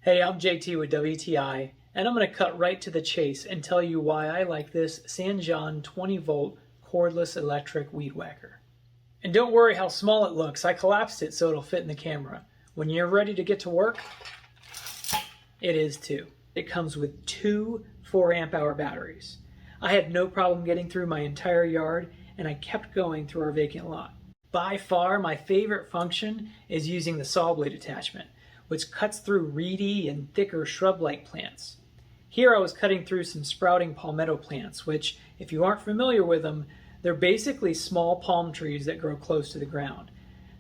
Hey, I'm JT with WTI, and I'm going to cut right to the chase and tell you why I like this SANJIAN 20-volt cordless electric weed whacker. And don't worry how small it looks, I collapsed it so it'll fit in the camera. When you're ready to get to work, it is too. It comes with two 4 amp hour batteries. I had no problem getting through my entire yard, and I kept going through our vacant lot. By far, my favorite function is using the saw blade attachment, which cuts through reedy and thicker shrub-like plants. Here I was cutting through some sprouting palmetto plants, which, if you aren't familiar with them, they're basically small palm trees that grow close to the ground.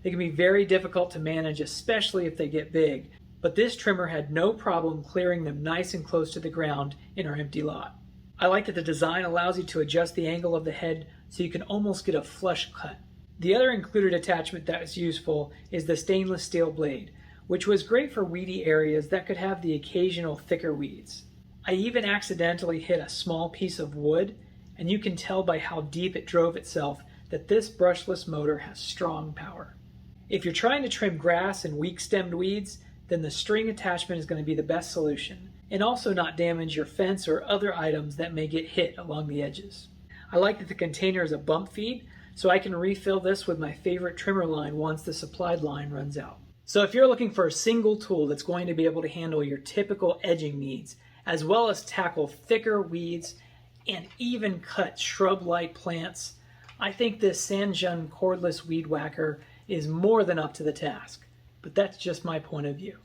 They can be very difficult to manage, especially if they get big, but this trimmer had no problem clearing them nice and close to the ground in our empty lot. I like that the design allows you to adjust the angle of the head so you can almost get a flush cut. The other included attachment that is useful is the stainless steel blade, which was great for weedy areas that could have the occasional thicker weeds. I even accidentally hit a small piece of wood, and you can tell by how deep it drove itself that this brushless motor has strong power. If you're trying to trim grass and weak-stemmed weeds, then the string attachment is going to be the best solution, and also not damage your fence or other items that may get hit along the edges. I like that the container is a bump feed, so I can refill this with my favorite trimmer line once the supplied line runs out. So if you're looking for a single tool that's going to be able to handle your typical edging needs, as well as tackle thicker weeds and even cut shrub-like plants, I think this SANJIAN cordless weed whacker is more than up to the task. But that's just my point of view.